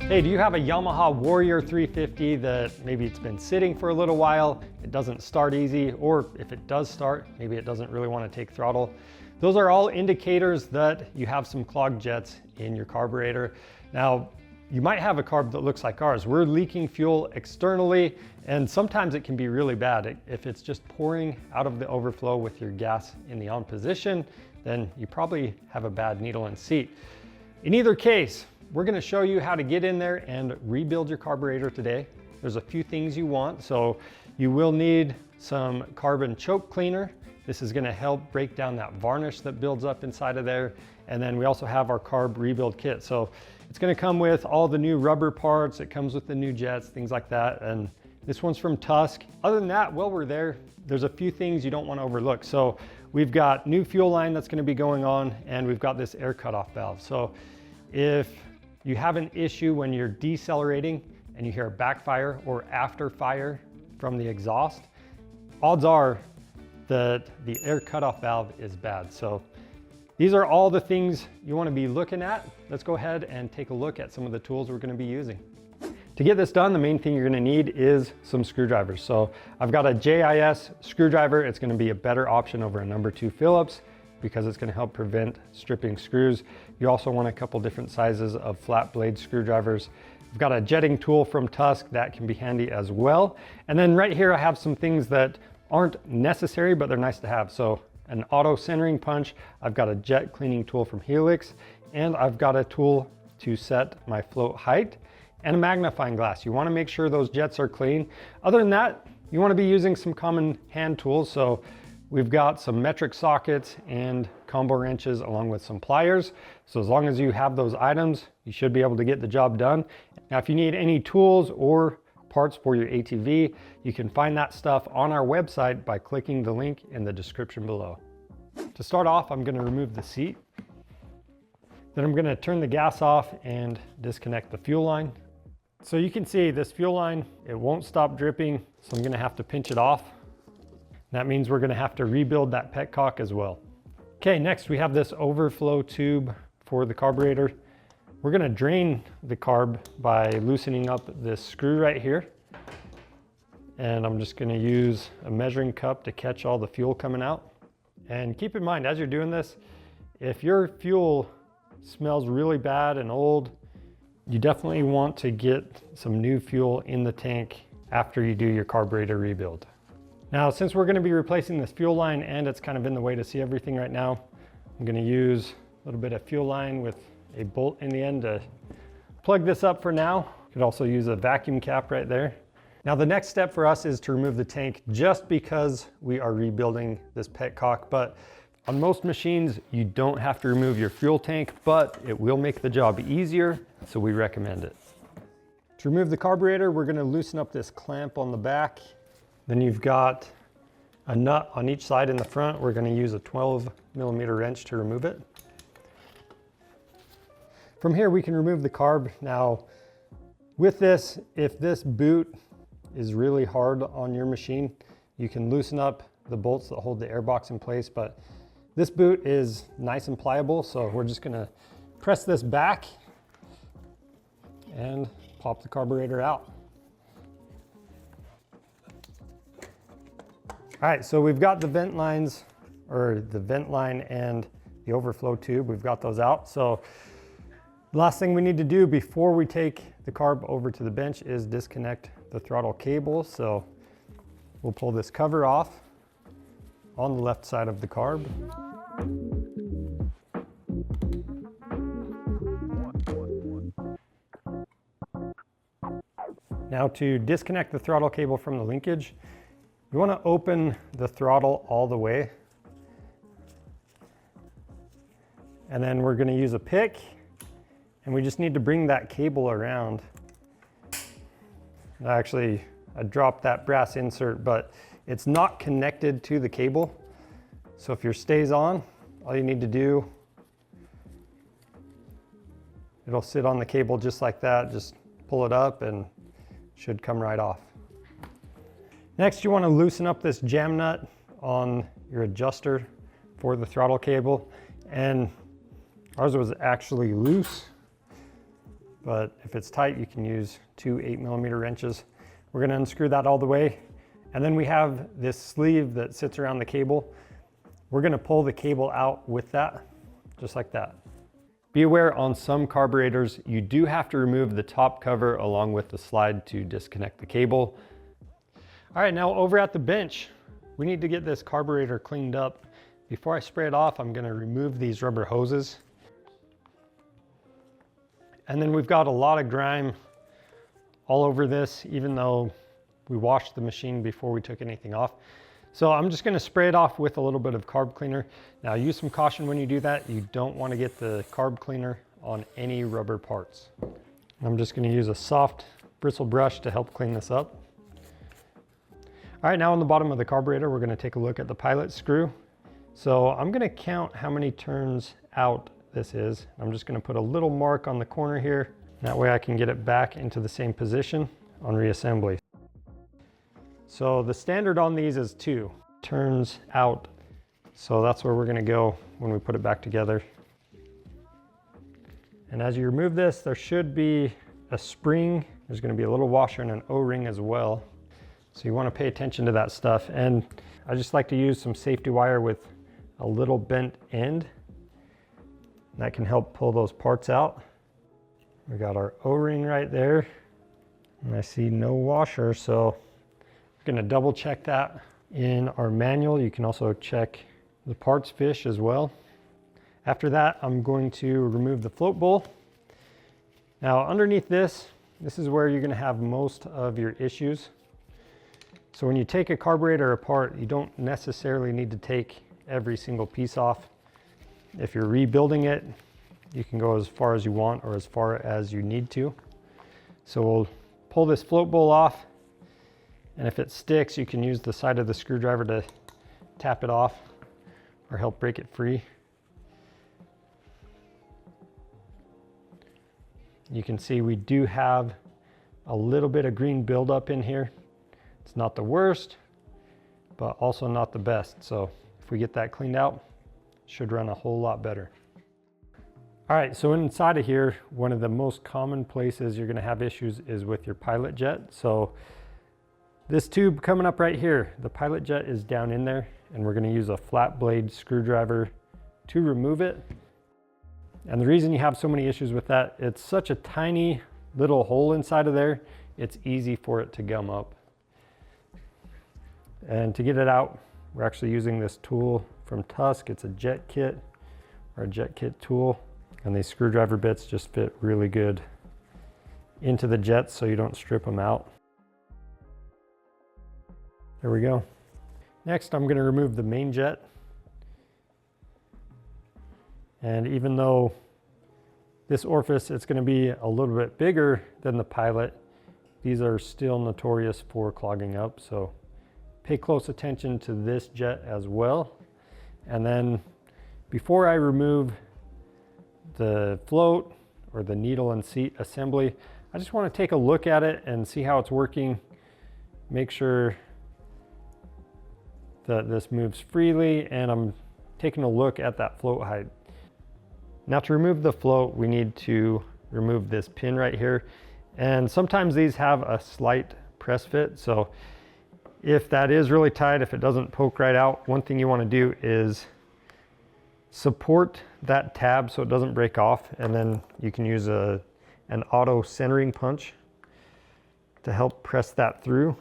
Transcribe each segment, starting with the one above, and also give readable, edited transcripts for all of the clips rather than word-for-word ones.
Hey, do you have a Yamaha Warrior 350 that maybe it's been sitting for a little while, it doesn't start easy, or if it does start, maybe it doesn't really want to take throttle? Those are all indicators that you have some clogged jets in your carburetor. Now, you might have a carb that looks like ours. We're leaking fuel externally, and sometimes it can be really bad. If it's just pouring out of the overflow with your gas in the on position, then you probably have a bad needle and seat. In either case, we're gonna show you how to get in there and rebuild your carburetor today. There's a few things you want. So you will need some carbon choke cleaner. This is gonna help break down that varnish that builds up inside of there. And then we also have our carb rebuild kit. So it's gonna come with all the new rubber parts. It comes with the new jets, things like that. And this one's from Tusk. Other than that, while we're there, there's a few things you don't wanna overlook. So we've got new fuel line that's gonna be going on, and we've got this air cutoff valve. So if you have an issue when you're decelerating and you hear a backfire or after fire from the exhaust, odds are that the air cutoff valve is bad. So these are all the things you want to be looking at. Let's go ahead and take a look at some of the tools we're going to be using. To get this done, the main thing you're going to need is some screwdrivers. So I've got a JIS screwdriver. It's going to be a better option over a number 2 Phillips, because it's going to help prevent stripping screws. You also want a couple different sizes of flat blade screwdrivers. I've got a jetting tool from Tusk that can be handy as well. And then right here I have some things that aren't necessary, but they're nice to have. So an auto centering punch, I've got a jet cleaning tool from Helix, and I've got a tool to set my float height, and a magnifying glass. You want to make sure those jets are clean. Other than that, you want to be using some common hand tools. So we've got some metric sockets and combo wrenches along with some pliers. So as long as you have those items, you should be able to get the job done. Now, if you need any tools or parts for your ATV, you can find that stuff on our website by clicking the link in the description below. To start off, I'm going to remove the seat. Then I'm going to turn the gas off and disconnect the fuel line. So you can see this fuel line, it won't stop dripping, so I'm going to have to pinch it off. That means we're going to have to rebuild that petcock as well. Okay, next we have this overflow tube for the carburetor. We're going to drain the carb by loosening up this screw right here. And I'm just going to use a measuring cup to catch all the fuel coming out. And keep in mind, as you're doing this, if your fuel smells really bad and old, you definitely want to get some new fuel in the tank after you do your carburetor rebuild. Now, since we're going to be replacing this fuel line and it's kind of in the way to see everything right now, I'm going to use a little bit of fuel line with a bolt in the end to plug this up for now. You could also use a vacuum cap right there. Now, the next step for us is to remove the tank, just because we are rebuilding this petcock. But on most machines, you don't have to remove your fuel tank, but it will make the job easier, so we recommend it. To remove the carburetor, we're going to loosen up this clamp on the back. Then you've got a nut on each side in the front. We're going to use a 12mm wrench to remove it. From here, we can remove the carb. Now, with this, if this boot is really hard on your machine, you can loosen up the bolts that hold the airbox in place, but this boot is nice and pliable, so we're just going to press this back and pop the carburetor out. All right, so we've got the vent lines, or the vent line and the overflow tube, we've got those out. So the last thing we need to do before we take the carb over to the bench is disconnect the throttle cable. So we'll pull this cover off on the left side of the carb. Now, to disconnect the throttle cable from the linkage, you want to open the throttle all the way. And then we're going to use a pick, and we just need to bring that cable around. Actually, I dropped that brass insert, but it's not connected to the cable. So if yours stays on, all you need to do, it'll sit on the cable just like that. Just pull it up and it should come right off. Next, you want to loosen up this jam nut on your adjuster for the throttle cable. And ours was actually loose, but if it's tight, you can use 2 8mm wrenches. We're gonna unscrew that all the way. And then we have this sleeve that sits around the cable. We're gonna pull the cable out with that, just like that. Be aware, on some carburetors, you do have to remove the top cover along with the slide to disconnect the cable. All right, now over at the bench, we need to get this carburetor cleaned up. Before I spray it off, I'm gonna remove these rubber hoses. And then we've got a lot of grime all over this, even though we washed the machine before we took anything off. So I'm just gonna spray it off with a little bit of carb cleaner. Now use some caution when you do that. You don't wanna get the carb cleaner on any rubber parts. I'm just gonna use a soft bristle brush to help clean this up. All right, now on the bottom of the carburetor, we're gonna take a look at the pilot screw. So I'm gonna count how many turns out this is. I'm just gonna put a little mark on the corner here. That way I can get it back into the same position on reassembly. So the standard on these is 2 turns out. So that's where we're gonna go when we put it back together. And as you remove this, there should be a spring. There's gonna be a little washer and an O-ring as well. So you wanna pay attention to that stuff. And I just like to use some safety wire with a little bent end. That can help pull those parts out. We got our O-ring right there. And I see no washer, so I'm gonna double check that in our manual. You can also check the parts fiche as well. After that, I'm going to remove the float bowl. Now underneath this is where you're gonna have most of your issues. So when you take a carburetor apart, you don't necessarily need to take every single piece off. If you're rebuilding it, you can go as far as you want or as far as you need to. So we'll pull this float bowl off, and if it sticks, you can use the side of the screwdriver to tap it off or help break it free. You can see we do have a little bit of green buildup in here. It's not the worst, but also not the best. So if we get that cleaned out, it should run a whole lot better. All right, so inside of here, one of the most common places you're gonna have issues is with your pilot jet. So this tube coming up right here, the pilot jet is down in there, and we're gonna use a flat blade screwdriver to remove it. And the reason you have so many issues with that, it's such a tiny little hole inside of there, it's easy for it to gum up. And to get it out, we're actually using this tool from Tusk. It's a jet kit, or a jet kit tool. And these screwdriver bits just fit really good into the jets so you don't strip them out. There we go. Next, I'm gonna remove the main jet. And even though this orifice, it's gonna be a little bit bigger than the pilot, these are still notorious for clogging up. So pay close attention to this jet as well. And then before I remove the float or the needle and seat assembly, I just want to take a look at it and see how it's working. Make sure that this moves freely, and I'm taking a look at that float height. Now to remove the float, we need to remove this pin right here. And sometimes these have a slight press fit. So if that is really tight, if it doesn't poke right out, one thing you want to do is support that tab so it doesn't break off, and then you can use an auto centering punch to help press that through.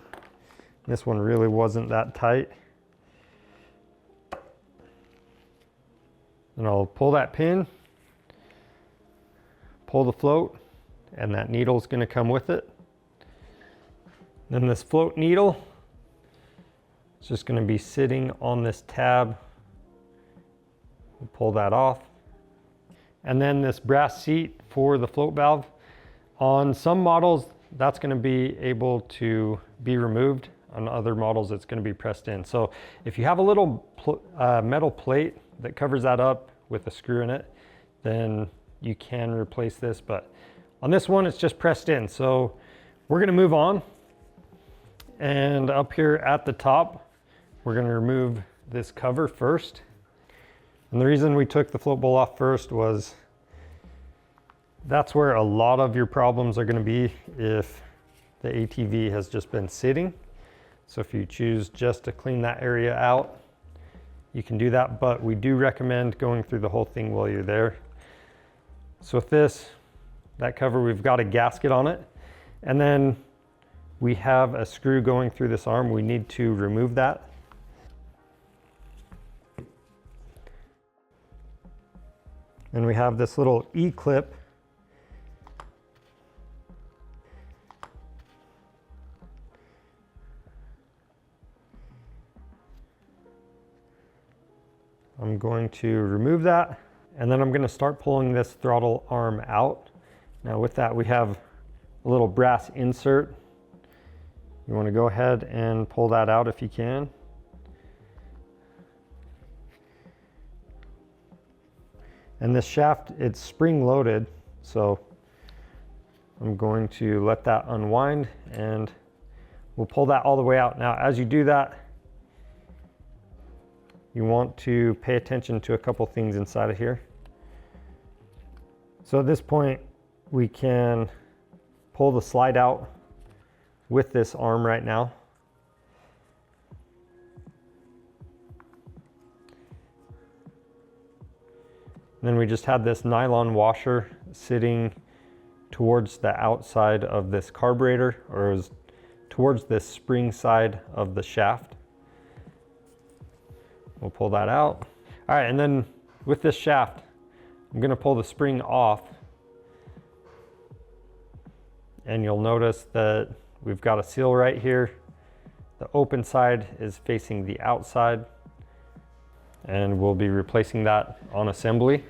This one really wasn't that tight. And I'll pull that pin, pull the float, and that needle is going to come with it. Then this float needle is just going to be sitting on this tab. We'll pull that off. And then this brass seat for the float valve. On some models, that's going to be able to be removed. On other models, it's going to be pressed in. So if you have a little metal plate that covers that up with a screw in it, then you can replace this. But on this one, it's just pressed in. So we're going to move on. And up here at the top, we're going to remove this cover first. And the reason we took the float bowl off first was That's where a lot of your problems are going to be if the ATV has just been sitting. So if you choose just to clean that area out, you can do that, but we do recommend going through the whole thing while you're there. So with this, that cover, we've got a gasket on it, and then we have a screw going through this arm. We need to remove that. And we have this little E-clip. I'm going to remove that, and then I'm going to start pulling this throttle arm out. Now with that, we have a little brass insert. You want to go ahead and pull that out if you can. And this shaft, it's spring loaded, so I'm going to let that unwind and we'll pull that all the way out. Now, as you do that, you want to pay attention to a couple things inside of here. So at this point, we can pull the slide out with this arm right now. And then we just had this nylon washer sitting towards the outside of this carburetor, or it was towards this spring side of the shaft. We'll pull that out. All right, and then with this shaft, I'm gonna pull the spring off. And you'll notice that we've got a seal right here. The open side is facing the outside, and we'll be replacing that on assembly.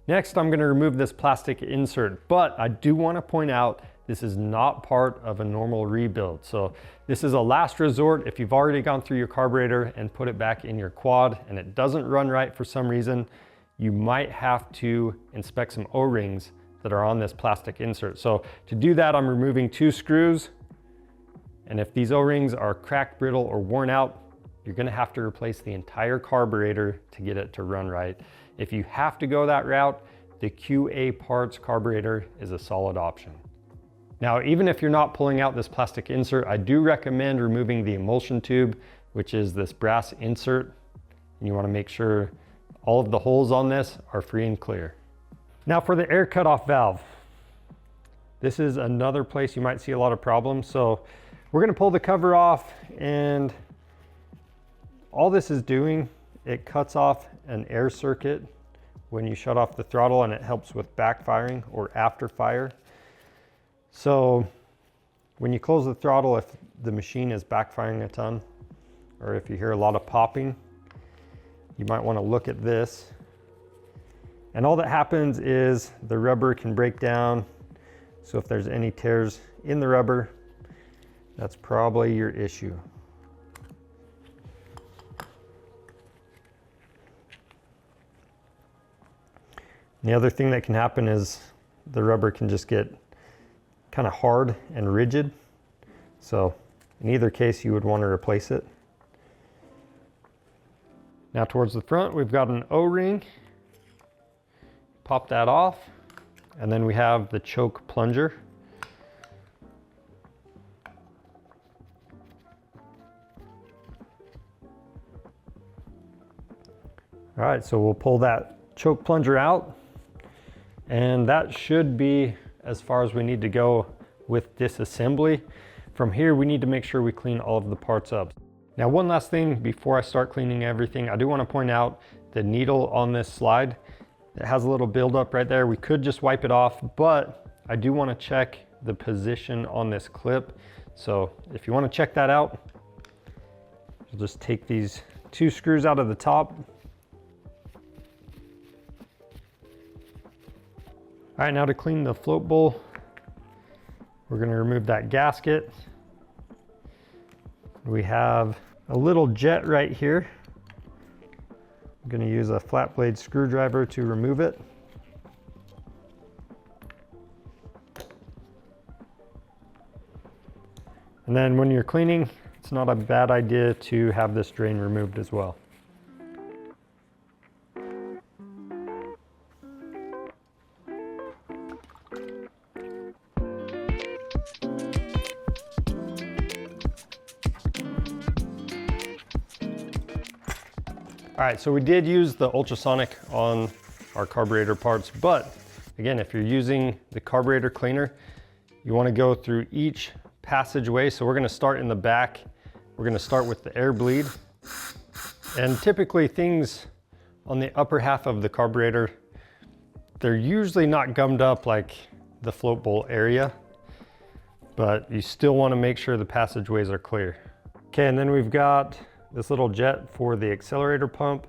Next, I'm going to remove this plastic insert, but I do want to point out this is not part of a normal rebuild. So this is a last resort. If you've already gone through your carburetor and put it back in your quad and it doesn't run right for some reason, you might have to inspect some O-rings that are on this plastic insert. So to do that, I'm removing 2 screws. And if these O-rings are cracked, brittle, or worn out, you're gonna have to replace the entire carburetor to get it to run right. If you have to go that route, the QA Parts carburetor is a solid option. Now, even if you're not pulling out this plastic insert, I do recommend removing the emulsion tube, which is this brass insert. And you wanna make sure all of the holes on this are free and clear. Now for the air cutoff valve. This is another place you might see a lot of problems. So we're gonna pull the cover off, and all this is doing, it cuts off an air circuit when you shut off the throttle, and it helps with backfiring or after fire. So when you close the throttle, if the machine is backfiring a ton, or if you hear a lot of popping, you might want to look at this. And all that happens is the rubber can break down. So if there's any tears in the rubber, that's probably your issue. The other thing that can happen is the rubber can just get kind of hard and rigid. So in either case, you would want to replace it. Now towards the front, we've got an O-ring. Pop that off. And then we have the choke plunger. All right, so we'll pull that choke plunger out. And that should be as far as we need to go with disassembly. From here, we need to make sure we clean all of the parts up. Now, one last thing before I start cleaning everything, I do want to point out the needle on this slide. It has a little buildup right there. We could just wipe it off, but I do want to check the position on this clip. So if you want to check that out, you'll just take these 2 screws out of the top. All right, now to clean the float bowl, we're going to remove that gasket. We have a little jet right here. I'm going to use a flat blade screwdriver to remove it. And then when you're cleaning, it's not a bad idea to have this drain removed as well. All right, so we did use the ultrasonic on our carburetor parts, but again, if you're using the carburetor cleaner, you want to go through each passageway. So we're going to start in the back. We're going to start with the air bleed. And typically things on the upper half of the carburetor, they're usually not gummed up like the float bowl area, but you still want to make sure the passageways are clear. Okay, and then we've got this little jet for the accelerator pump.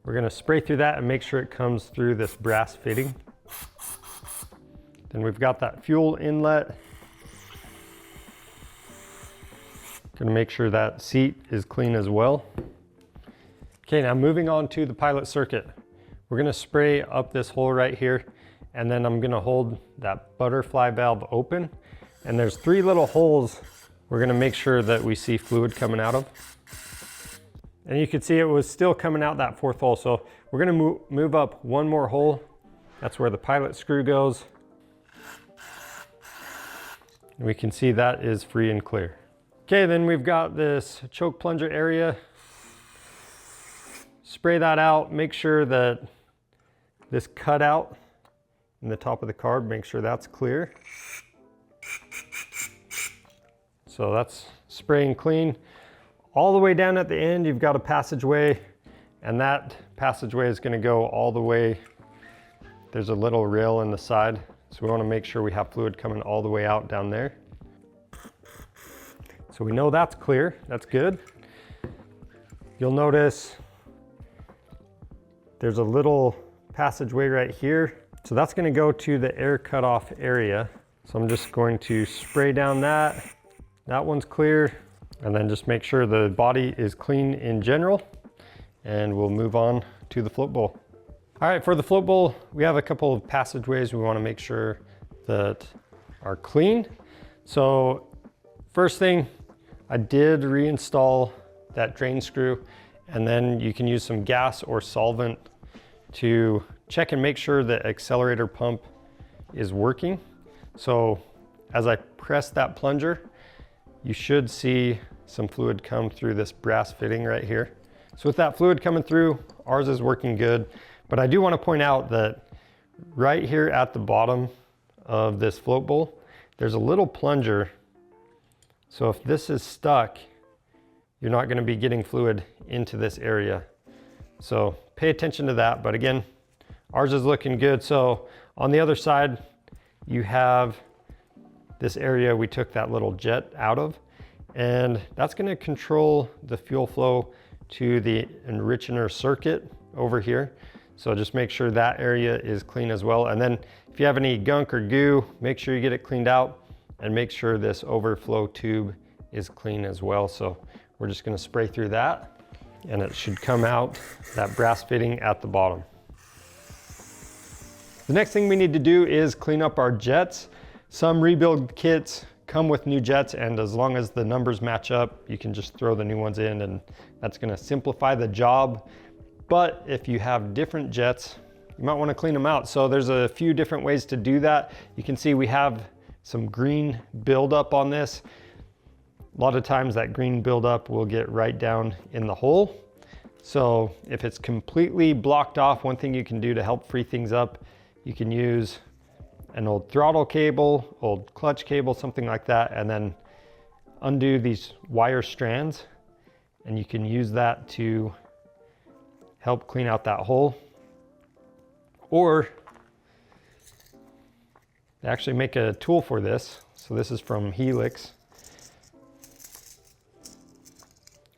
We're going to spray through that and make sure it comes through this brass fitting. Then we've got that fuel inlet. Going to make sure that seat is clean as well. Okay, now moving on to the pilot circuit. We're going to spray up this hole right here, and then I'm going to hold that butterfly valve open. And there's 3 little holes we're going to make sure that we see fluid coming out of. And you can see it was still coming out that 4th hole. So we're going to move up 1 more hole. That's where the pilot screw goes. And we can see that is free and clear. Okay, then we've got this choke plunger area. Spray that out, make sure that this cutout in the top of the carb, make sure that's clear. So that's spraying clean. All the way down at the end, you've got a passageway, and that passageway is going to go all the way. There's a little rail in the side, so we want to make sure we have fluid coming all the way out down there. So we know that's clear, that's good. You'll notice there's a little passageway right here. So that's going to go to the air cutoff area. So I'm just going to spray down that. That one's clear. And then just make sure the body is clean in general. And we'll move on to the float bowl. All right, for the float bowl, we have a couple of passageways we want to make sure that are clean. So first thing, I did reinstall that drain screw, and then you can use some gas or solvent to check and make sure the accelerator pump is working. So as I press that plunger, you should see some fluid come through this brass fitting right here. So with that fluid coming through, ours is working good. But I do want to point out that right here at the bottom of this float bowl, there's a little plunger. So if this is stuck, you're not going to be getting fluid into this area. So pay attention to that. But again, ours is looking good. So on the other side, you have this area we took that little jet out of, and that's going to control the fuel flow to the enrichener circuit over here. So just make sure that area is clean as well. And then if you have any gunk or goo, make sure you get it cleaned out, and make sure this overflow tube is clean as well. So we're just going to spray through that, and it should come out that brass fitting at the bottom. The next thing we need to do is clean up our jets. Some rebuild kits come with new jets, and as long as the numbers match up, you can just throw the new ones in, and that's going to simplify the job. But if you have different jets, you might want to clean them out. So there's a few different ways to do that. You can see we have some green buildup on this. A lot of times that green buildup will get right down in the hole. So if it's completely blocked off, one thing you can do to help free things up, you can use an old throttle cable, old clutch cable, something like that, and then undo these wire strands, and you can use that to help clean out that hole. Or they actually make a tool for this. So this is from Helix.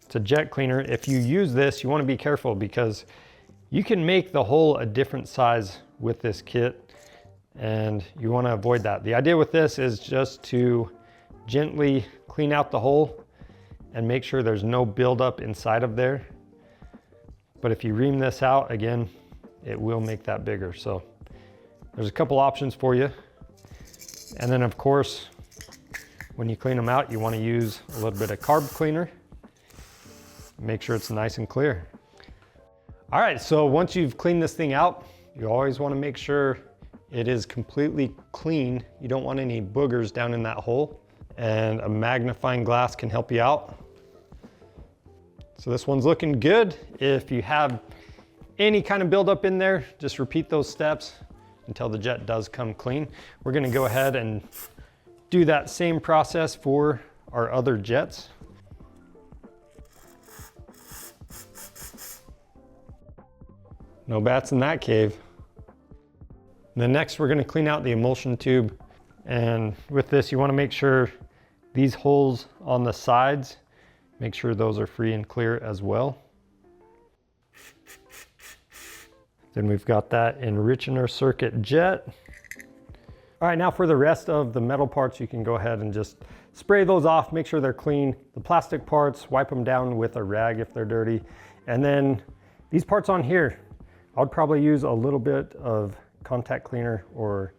It's a jet cleaner. If you use this, you want to be careful because you can make the hole a different size with this kit, and you want to avoid that. The idea with this is just to gently clean out the hole and make sure there's no buildup inside of there. But if you ream this out, again, it will make that bigger. So there's a couple options for you. And then of course, when you clean them out, you want to use a little bit of carb cleaner. Make sure it's nice and clear. All right, so once you've cleaned this thing out, you always want to make sure it is completely clean. You don't want any boogers down in that hole, and a magnifying glass can help you out. So this one's looking good. If you have any kind of buildup in there, just repeat those steps until the jet does come clean. We're gonna go ahead and do that same process for our other jets. No bats in that cave. And then next we're gonna clean out the emulsion tube. And with this, you wanna make sure these holes on the sides, make sure those are free and clear as well. Then we've got that enrichener circuit jet. All right, now for the rest of the metal parts, you can go ahead and just spray those off, make sure they're clean. The plastic parts, wipe them down with a rag if they're dirty. And then these parts on here, I would probably use a little bit of contact cleaner or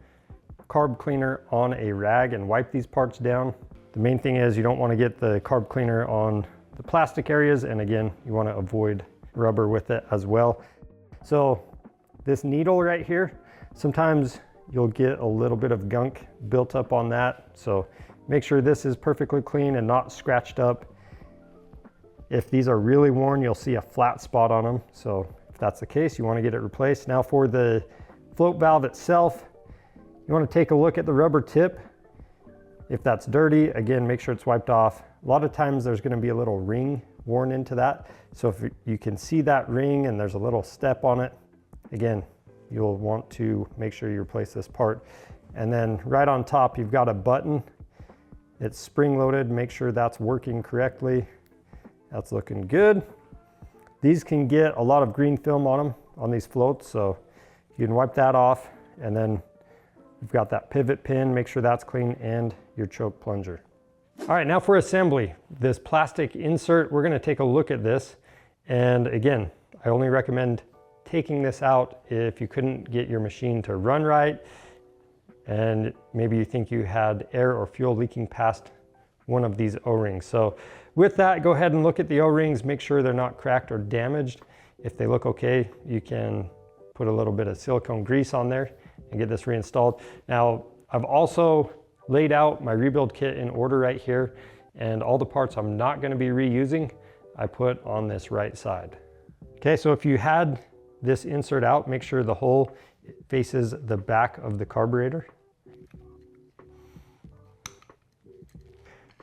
carb cleaner on a rag and wipe these parts down. The main thing is you don't want to get the carb cleaner on the plastic areas, and again, you want to avoid rubber with it as well. So this needle right here, sometimes you'll get a little bit of gunk built up on that. So make sure this is perfectly clean and not scratched up. If these are really worn, you'll see a flat spot on them. So if that's the case, you want to get it replaced. Now for the float valve itself, you want to take a look at the rubber tip. If that's dirty, again, make sure it's wiped off. A lot of times there's going to be a little ring worn into that. So if you can see that ring and there's a little step on it, again, you'll want to make sure you replace this part. And then right on top, you've got a button. It's spring loaded. Make sure that's working correctly. That's looking good. These can get a lot of green film on them, on these floats. So you can wipe that off, and then you've got that pivot pin, make sure that's clean, and your choke plunger. All right, now for assembly. This plastic insert, we're gonna take a look at this. And again, I only recommend taking this out if you couldn't get your machine to run right, and maybe you think you had air or fuel leaking past one of these O-rings. So with that, go ahead and look at the O-rings, make sure they're not cracked or damaged. If they look okay, you can put a little bit of silicone grease on there and get this reinstalled. Now, I've also laid out my rebuild kit in order right here, and all the parts I'm not gonna be reusing, I put on this right side. Okay, so if you had this insert out, make sure the hole faces the back of the carburetor.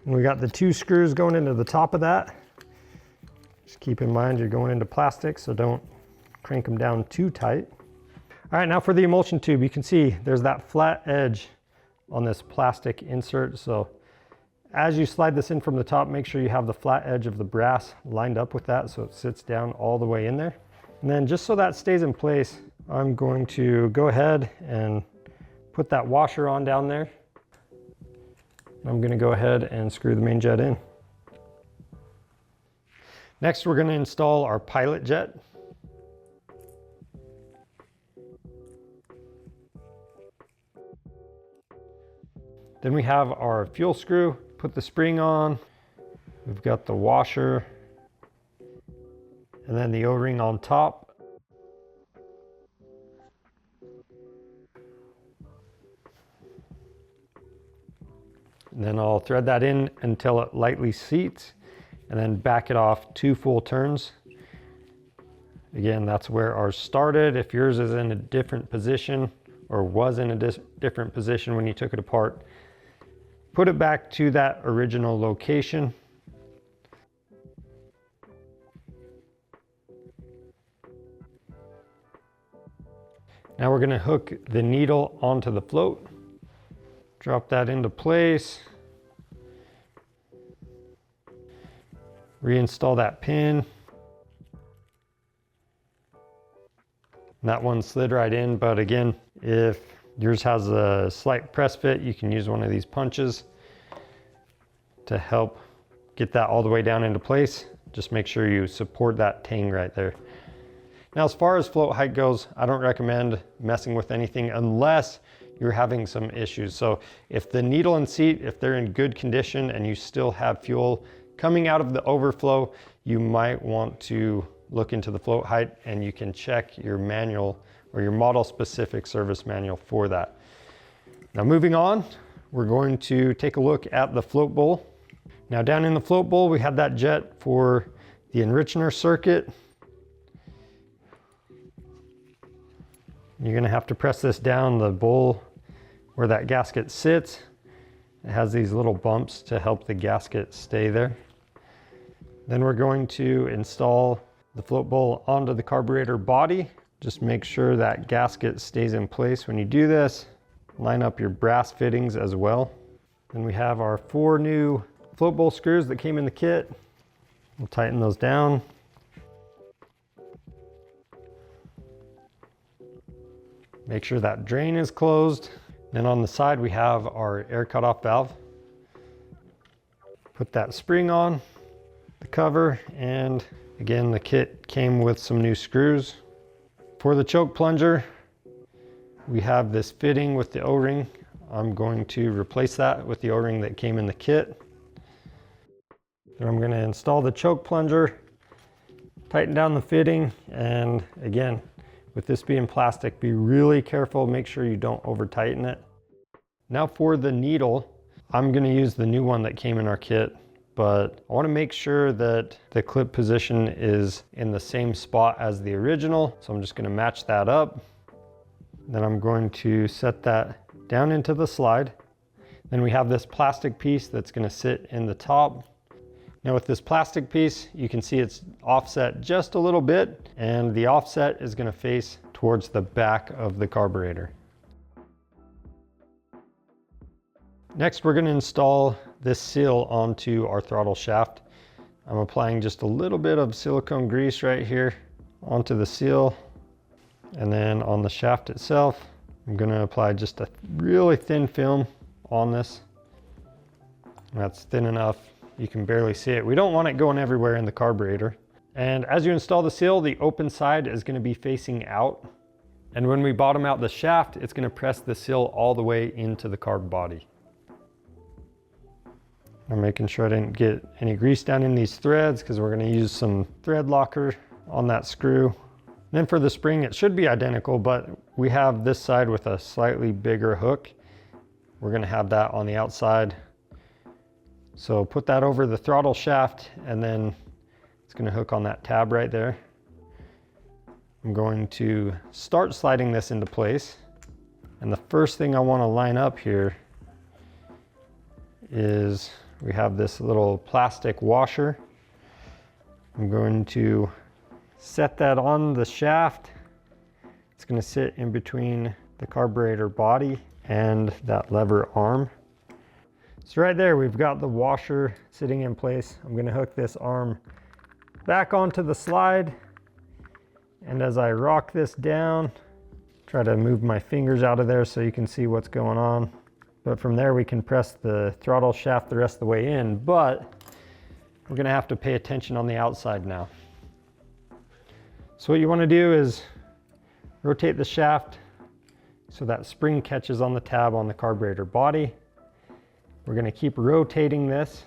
And we got the 2 screws going into the top of that. Just keep in mind you're going into plastic, so don't crank them down too tight. All right, now for the emulsion tube, you can see there's that flat edge on this plastic insert. So as you slide this in from the top, make sure you have the flat edge of the brass lined up with that so it sits down all the way in there. And then just so that stays in place, I'm going to go ahead and put that washer on down there. I'm going to go ahead and screw the main jet in. Next, we're going to install our pilot jet. Then we have our fuel screw, put the spring on. We've got the washer and then the O-ring on top. And then I'll thread that in until it lightly seats and then back it off 2 full turns. Again, that's where ours started. If yours is in a different position or was in a different position when you took it apart, put it back to that original location. Now we're going to hook the needle onto the float. Drop that into place. Reinstall that pin. And that one slid right in, but again, if yours has a slight press fit, you can use one of these punches to help get that all the way down into place. Just make sure you support that tang right there. Now, as far as float height goes, I don't recommend messing with anything unless you're having some issues. So if the needle and seat, if they're in good condition and you still have fuel coming out of the overflow, you might want to look into the float height, and you can check your manual or your model specific service manual for that. Now moving on, we're going to take a look at the float bowl. Now down in the float bowl, we had that jet for the enricher circuit. You're gonna have to press this down the bowl where that gasket sits. It has these little bumps to help the gasket stay there. Then we're going to install the float bowl onto the carburetor body. Just make sure that gasket stays in place when you do this. Line up your brass fittings as well. Then we have our 4 new float bowl screws that came in the kit. We'll tighten those down. Make sure that drain is closed. Then on the side we have our air cutoff valve. Put that spring on the cover, and again the kit came with some new screws. For the choke plunger, we have this fitting with the O-ring. I'm going to replace that with the O-ring that came in the kit. Then I'm going to install the choke plunger, tighten down the fitting, and again, with this being plastic, be really careful, make sure you don't over tighten it. Now for the needle, I'm going to use the new one that came in our kit, but I want to make sure that the clip position is in the same spot as the original. So I'm just going to match that up. Then I'm going to set that down into the slide. Then we have this plastic piece that's going to sit in the top. Now with this plastic piece, you can see it's offset just a little bit, and the offset is going to face towards the back of the carburetor. Next, we're going to install this seal onto our throttle shaft. I'm applying just a little bit of silicone grease right here onto the seal, and then on the shaft itself, I'm going to apply just a really thin film on this. That's thin enough you can barely see it. We don't want it going everywhere in the carburetor. And as you install the seal, the open side is going to be facing out. And when we bottom out the shaft, it's going to press the seal all the way into the carb body. I'm making sure I didn't get any grease down in these threads because we're going to use some thread locker on that screw. Then for the spring, it should be identical, but we have this side with a slightly bigger hook. We're going to have that on the outside. So put that over the throttle shaft, and then it's going to hook on that tab right there. I'm going to start sliding this into place. And the first thing I want to line up here is we have this little plastic washer. I'm going to set that on the shaft. It's going to sit in between the carburetor body and that lever arm. So right there, we've got the washer sitting in place. I'm going to hook this arm back onto the slide. And as I rock this down, try to move my fingers out of there so you can see what's going on. But from there, we can press the throttle shaft the rest of the way in, but we're going to have to pay attention on the outside now. So what you want to do is rotate the shaft so that spring catches on the tab on the carburetor body. We're going to keep rotating this,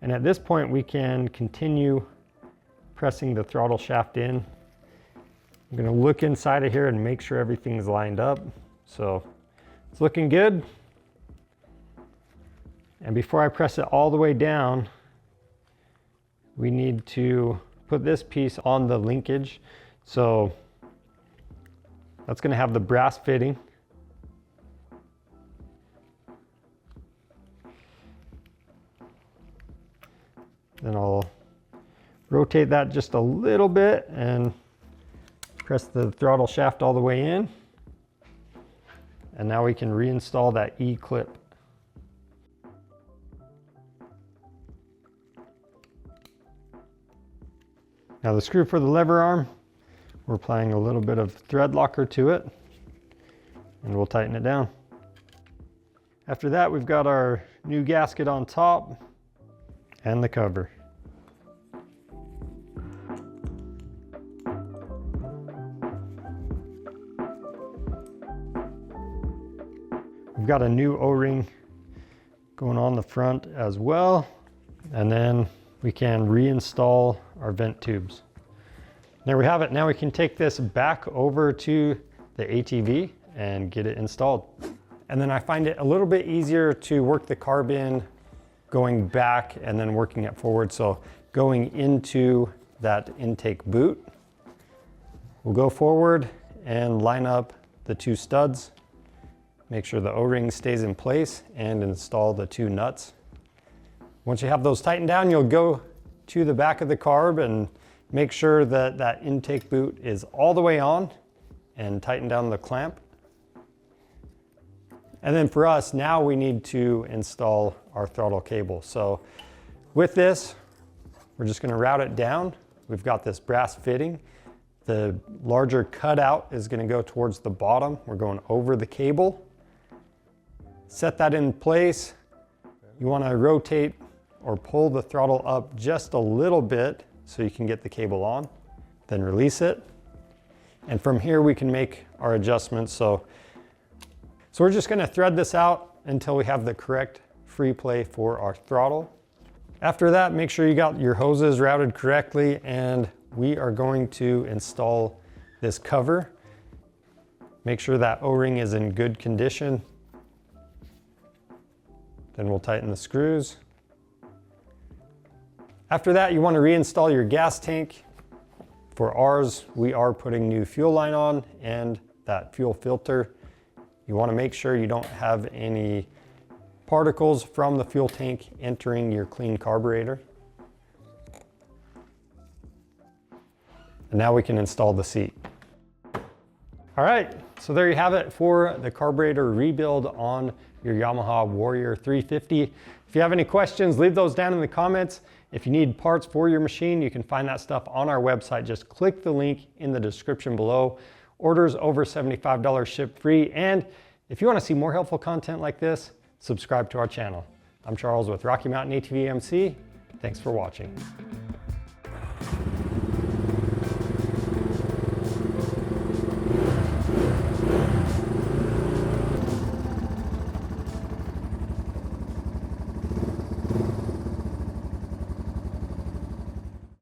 and at this point we can continue pressing the throttle shaft in. I'm going to look inside of here and make sure everything's lined up. So it's looking good. And before I press it all the way down, we need to put this piece on the linkage. So that's going to have the brass fitting. Then I'll rotate that just a little bit and press the throttle shaft all the way in. And now we can reinstall that E-clip. Now the screw for the lever arm, we're applying a little bit of thread locker to it, and we'll tighten it down. After that, we've got our new gasket on top and the cover. We've got a new O-ring going on the front as well, and then we can reinstall our vent tubes. There we have it. Now we can take this back over to the ATV and get it installed. And then I find it a little bit easier to work the carb in going back and then working it forward. So going into that intake boot. We'll go forward and line up the 2 studs. Make sure the O-ring stays in place and install the 2 nuts. Once you have those tightened down, you'll go to the back of the carb and make sure that that intake boot is all the way on and tighten down the clamp. And then for us, now we need to install our throttle cable. So with this, we're just gonna route it down. We've got this brass fitting. The larger cutout is gonna go towards the bottom. We're going over the cable. Set that in place. You wanna rotate or pull the throttle up just a little bit so you can get the cable on. Then release it. And from here we can make our adjustments. So we're just gonna thread this out until we have the correct free play for our throttle. After that, make sure you got your hoses routed correctly, and we are going to install this cover. Make sure that O-ring is in good condition. Then we'll tighten the screws. After that, you want to reinstall your gas tank. For ours, we are putting new fuel line on and that fuel filter. You want to make sure you don't have any particles from the fuel tank entering your clean carburetor. And now we can install the seat. All right, so there you have it for the carburetor rebuild on your Yamaha Warrior 350. If you have any questions, leave those down in the comments. If you need parts for your machine, you can find that stuff on our website. Just click the link in the description below. Orders over $75 ship free. And if you want to see more helpful content like this, subscribe to our channel. I'm Charles with Rocky Mountain ATV MC. Thanks for watching.